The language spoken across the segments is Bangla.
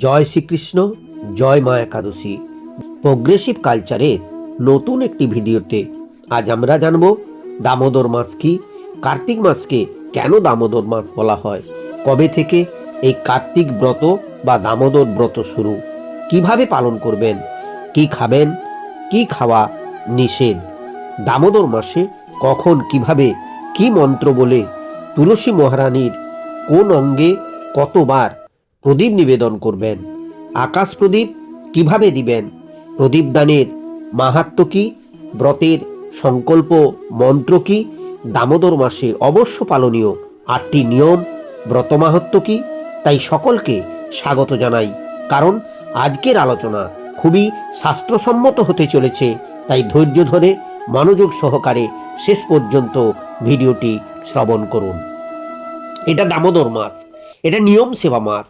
জয় শ্রীকৃষ্ণ, জয় মা একাদশী। প্রোগ্রেসিভ কালচারের নতুন একটি ভিডিওতে আজ আমরা জানব দামোদর মাস কি, কার্তিক মাসকে কেন দামোদর মাস বলা হয়, কবে থেকে এই কার্তিক ব্রত বা দামোদর ব্রত শুরু, কিভাবে পালন করবেন, কি খাবেন, কি খাওয়া নিষেধ, দামোদর মাসে কখন কিভাবে কি মন্ত্র বলে তুলসী মহারানীর কোন অঙ্গে কতবার প্রদীপ নিবেদন করবেন, আকাশ প্রদীপ কিভাবে দিবেন, প্রদীপ দানের মাহাত্ম্য কি, ব্রতের সংকল্প মন্ত্র কি, দামোদর মাসে অবশ্য পালনীয় 8টি নিয়ম, ব্রত মাহাত্ম্য কি, তাই সকলকে স্বাগত জানাই। কারণ আজকের আলোচনা খুবই শাস্ত্রসম্মত হতে চলেছে, তাই ধৈর্য ধরে মনোযোগ সহকারে শেষ পর্যন্ত ভিডিওটি শ্রবণ করুন। এটা দামোদর মাস, এটা নিয়ম সেবা মাস,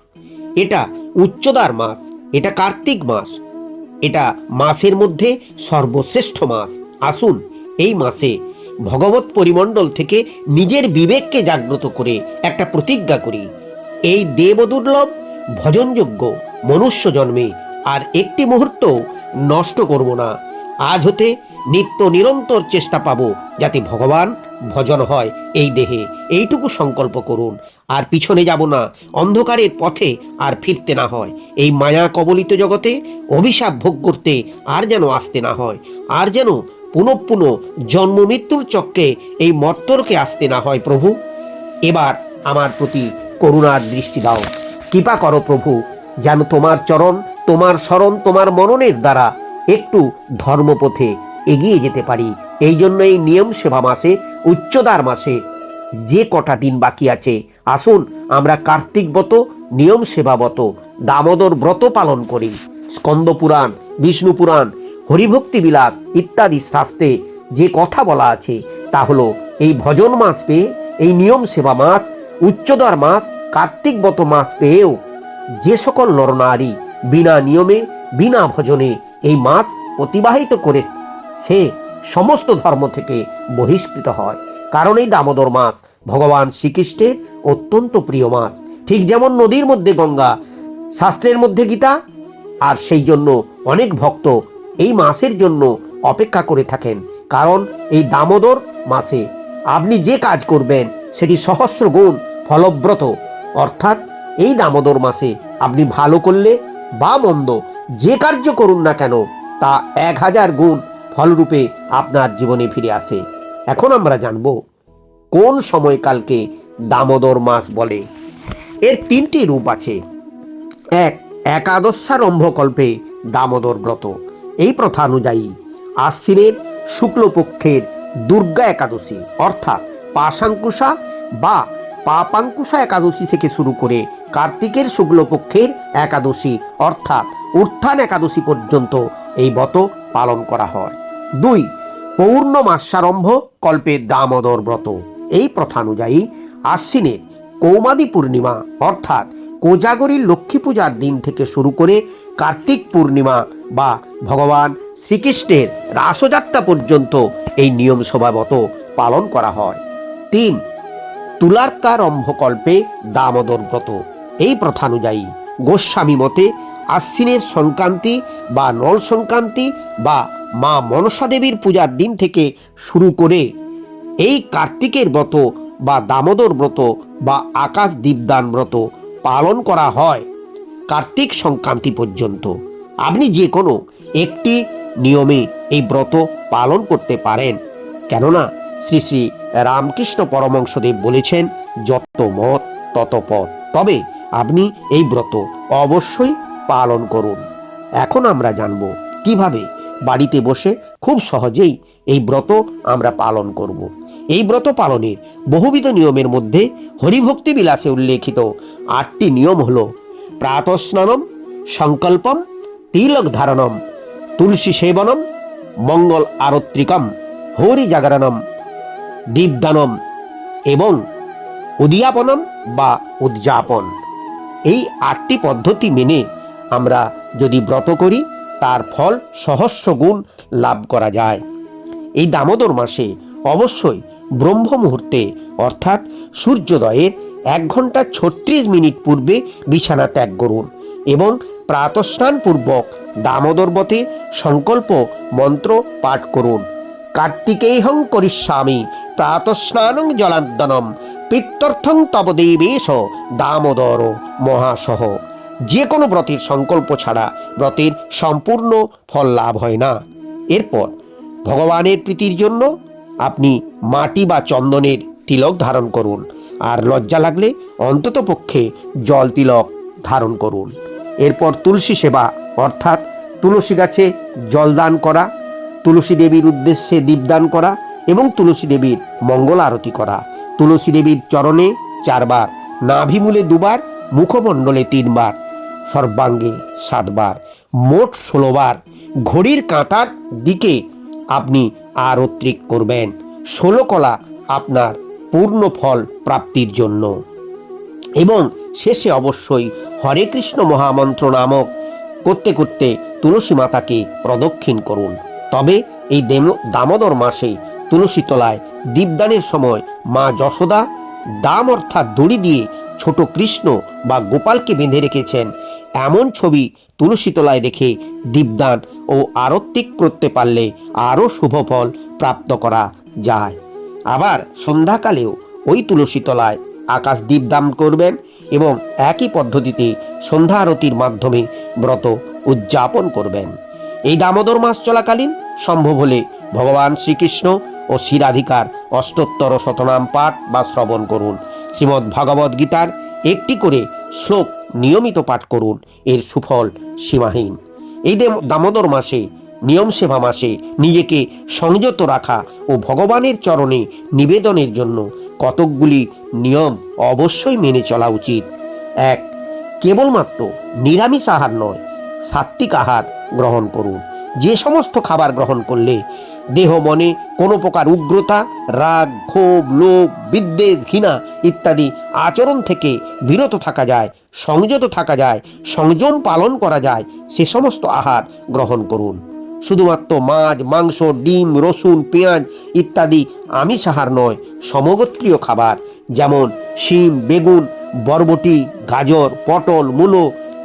এটা উচ্চদার মাস, এটা কার্তিক মাস, এটা মাসের মধ্যে সর্বশ্রেষ্ঠ মাস। আসুন এই মাসে ভগবত পরিমণ্ডল থেকে নিজের বিবেককে জাগ্রত করে একটা প্রতিজ্ঞা করি, এই দেবদুর্লভ ভজনযোগ্য মনুষ্য জন্মে আর একটি মুহূর্ত নষ্ট করব না। আজ হতে নিত্য নিরন্তর চেষ্টা পাবো যাতে ভগবান ভজন হয় এই দেহে, এইটুকু সংকল্প করুন। আর পিছনে যাব না, অন্ধকারের পথে আর ফিরতে না হয়, এই মায়া কবলিত জগতে অভিশাপ ভোগ করতে আর যেন আসতে না হয়, আর যেন পুনঃ পুনঃ জন্ম মৃত্যুর চক্রে এই মর্তরকে আসতে না হয়। প্রভু, এবার আমার প্রতি করুণার দৃষ্টি দাও, কৃপা করো প্রভু, যেন তোমার চরণ, তোমার শরণ, তোমার মননের দ্বারা একটু ধর্মপথে এগিয়ে যেতে পারি। এই জন্য এই নিয়ম সেবা মাসে, উচ্চদার মাসে যে কটা দিন বাকি আছে, আসুন আমরা কার্তিক ব্রত, নিয়ম সেবা ব্রত, দামোদর ব্রত পালন করি। স্কন্দ পুরাণ, বিষ্ণু পুরাণ, হরিভক্তি বিলাস ইত্যাদি শাস্ত্রে যে কথা বলা আছে তা হলো এই ভজন মাস পেয়ে, এই নিয়ম সেবা মাস, উচ্চদার মাস, কার্তিক ব্রত মাস পেয়েও যে সকল নরনারী বিনা নিয়মে, বিনা ভজনে এই মাস অতিবাহিত করে সে সমস্ত ধর্ম থেকে বহিষ্কৃত হয়। কারণ এই দামোদর মাস ভগবান শ্রীকৃষ্ণের অত্যন্ত প্রিয় মাস। ঠিক যেমন নদীর মধ্যে গঙ্গা, শাস্ত্রের মধ্যে গীতা, আর সেই জন্য অনেক ভক্ত এই মাসের জন্য অপেক্ষা করে থাকেন। কারণ এই দামোদর মাসে আপনি যে কাজ করবেন সেটি সহস্র গুণ ফলব্রত। অর্থাৎ এই দামোদর মাসে আপনি ভালো করলে বা মন্দ যে কার্য করুন না কেন তা 1000 গুণ ফলরূপে আপনার জীবনে ফিরে আসে। এখন আমরা জানব কোন সময়কালকে দামোদর মাস বলে। এর 3টি রূপ আছে। এক, একাদশারম্ভকল্পে দামোদর ব্রত। এই প্রথা অনুযায়ী আশ্বিনের শুক্লপক্ষের দুর্গা একাদশী অর্থাৎ পাশাঙ্কুশা বা পাপাঙ্কুশা একাদশী থেকে শুরু করে কার্তিকের শুক্লপক্ষের একাদশী অর্থাৎ উত্থান একাদশী পর্যন্ত এই ব্রত পালন করা হয়। 2, পৌর্ণমাসারম্ভ কল্পে দামোদর ব্রত। এই প্রথা অনুযায়ী আশ্বিনের কৌমাদী পূর্ণিমা অর্থাৎ কোজাগরীর লক্ষ্মী পূজার দিন থেকে শুরু করে কার্তিক পূর্ণিমা বা ভগবান শ্রীকৃষ্ণের রাসযাত্রা পর্যন্ত এই নিয়ম সভাব্রত পালন করা হয়। 3, তুলার্কারম্ভকল্পে দামোদর ব্রত। এই প্রথা অনুযায়ী গোস্বামী মতে আশ্বিনের সংক্রান্তি বা নল সংক্রান্তি বা মা মনসা দেবীর পূজার দিন থেকে শুরু করে এই কার্তিকের ব্রত বা দামোদর ব্রত বা আকাশ দীপদান ব্রত পালন করা হয় কার্তিক সংক্রান্তি পর্যন্ত। আপনি যে কোনো একটি নিয়মে এই ব্রত পালন করতে পারেন, কেননা শ্রী শ্রী রামকৃষ্ণ পরমহংসদেব বলেছেন, যত মত তত পথ। তবে আপনি এই ব্রত অবশ্যই পালন করুন। এখন আমরা জানব কিভাবে বাড়িতে বসে খুব সহজেই এই ব্রত আমরা পালন করব। এই ব্রত পালনের বহুবিধ নিয়মের মধ্যে হরিভক্তি বিলাসে উল্লেখিত 8টি নিয়ম হল প্রাতঃস্নানম, সংকল্পম, তিলক ধারণম, তুলসী সেবনম, মঙ্গল আরত্রিকম, হরি জাগরণম, দীপদানম এবং উদ্যাপনম বা উদযাপন। এই 8টি পদ্ধতি মেনে আমরা যদি ব্রত করি তার ফল সহস্র গুণ লাভ করা যায়। এই দামোদর মাসে অবশ্যই ব্রহ্ম মুহূর্তে অর্থাৎ সূর্যোদয়ের 1 ঘন্টা 36 মিনিট পূর্বে বিছানা ত্যাগ করুন। এবং প্রাতঃস্নানপূর্বক দামোদর ব্রতে সংকল্প মন্ত্র পাঠ করুন। কার্তিকেয়ং করিষ্যামি প্রাতঃস্নানং জলার্দনম পিত্যর্থং তব দেবেশ দামোদর মহাসহ। যে কোনো ব্রতের সংকল্প ছাড়া ব্রতের সম্পূর্ণ ফল লাভ হয় না। এরপর ভগবানের প্রীতির জন্য আপনি মাটি বা চন্দনের তিলক ধারণ করুন, আর লজ্জা লাগলে অন্তত পক্ষে জল তিলক ধারণ করুন। এরপর তুলসী সেবা অর্থাৎ তুলসী গাছে জলদান করা, তুলসী দেবীর উদ্দেশ্যে দীপদান করা এবং তুলসী দেবীর মঙ্গল আরতি করা। তুলসী দেবীর চরণে 4 বার, নাভিমূলে 2 বার, মুখমণ্ডলে 3 বার, সর্বাঙ্গে 7 বার, মোট 16 বার ঘড়ির কাঁটার দিকে আপনি আরত্রিক করবেন। 16 কলা আপনার পূর্ণ ফল প্রাপ্তির জন্য। এবং শেষে অবশ্যই হরে কৃষ্ণ মহামন্ত্র নামক করতে করতে তুলসী মাতাকে প্রদক্ষিণ করুন। তবে এই দামোদর মাসে তুলসী তলায় দীপদানের সময় মা যশোদা দাম অর্থাৎ দড়ি দিয়ে ছোট কৃষ্ণ বা গোপালকে বেঁধে রেখেছেন এমন ছবি তুলসী তলায় রেখে দীপদান ও আরতিক করতে পারলে আরও শুভ ফল প্রাপ্ত করা যায়। আবার সন্ধ্যাকালেও ওই তুলসী তলায় আকাশ দীপদান করবেন এবং একই পদ্ধতিতে সন্ধ্যা আরতির মাধ্যমে ব্রত উদযাপন করবেন। এই দামোদর মাস চলাকালীন সম্ভব হলে ভগবান শ্রীকৃষ্ণ ও শ্রীরাধিকার অষ্টোত্তর শতনাম পাঠ বা শ্রবণ করুন। শ্রীমদ্ ভগবদ্ গীতার একটি করে শ্লোক নিয়মিত পাঠ করুন। এর সুফল সীমাহীন। এই দামোদর মাসে নিয়ম সেবা মাসে নিজেকে সংযত রাখা ও ভগবানের চরণে নিবেদনের জন্য কতকগুলি নিয়ম অবশ্যই মেনে চলা উচিত। 1. কেবলমাত্র নিরামিষ আহার নয়, সাত্ত্বিক আহার গ্রহণ করুন। যে সমস্ত খাবার গ্রহণ করলে দেহ মনে কোনো প্রকার উগ্রতা, রাগ, ক্ষোভ, লোভ, বিদ্বেষ, ঘৃণা ইত্যাদি আচরণ থেকে বিরত থাকা যায়, সংযত থাকা যায়, সংযম পালন করা যায়, সে সমস্ত আহার গ্রহণ করুন। শুধুমাত্র মাছ, মাংস, ডিম, রসুন, পেঁয়াজ ইত্যাদি আমিষ আহার নয়, সমগোত্রীয় খাবার যেমন শিম, বেগুন, বরবটি, গাজর, পটল, মূলো,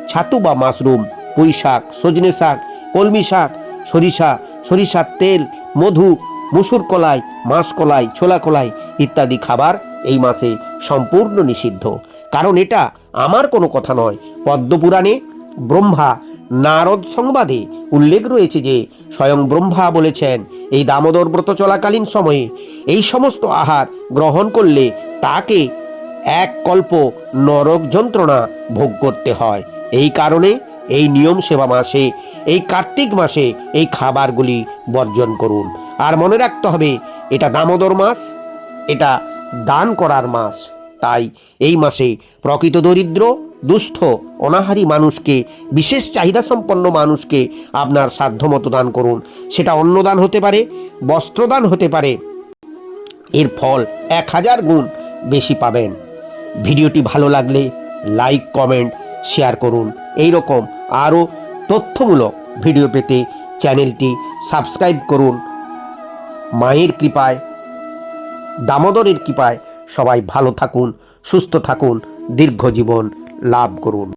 ছাতু বা মাশরুম, পুঁই শাক, সজনে শাক, কলমি শাক, সরিষা, সরিষার তেল, মধু, মুসুর কলাই, মাসকলাই, ছোলা কলাই ইত্যাদি খাবার এই মাসে সম্পূর্ণ নিষিদ্ধ। কারণ এটা আমার কোনো কথা নয়, পদ্মপুরাণে ব্রহ্মা নারদ সংবাদে উল্লেখ রয়েছে যে স্বয়ং ব্রহ্মা বলেছেন এই দামোদর ব্রত চলাকালীন সময়ে এই সমস্ত আহার গ্রহণ করলে তাকে 1 কল্প নরক যন্ত্রণা ভোগ করতে হয়। এই কারণে এই নিয়ম সেবা মাসে, এই কার্তিক মাসে এই খাবারগুলি বর্জন করুন। আর মনে রাখতে হবে এটা দামোদর মাস, এটা দান করার মাস। তাই এই মাসে প্রকৃত দরিদ্র, দুস্থ, অনাহারী মানুষকে, বিশেষ চাহিদা সম্পন্ন মানুষকে আপনার সাধ্যমতো দান করুন। সেটা অন্নদান হতে পারে, বস্ত্রদান হতে পারে। এর ফল 1000 গুণ বেশি পাবেন। ভিডিওটি ভালো লাগলে লাইক, কমেন্ট, শেয়ার করুন। এই রকম আরও তথ্যমূলক ভিডিও পেতে চ্যানেলটি সাবস্ক্রাইব করুন। মায়ের কৃপায়, দামোদরের কৃপায় সবাই ভালো থাকুন, সুস্থ থাকুন, দীর্ঘ জীবন লাভ করুন।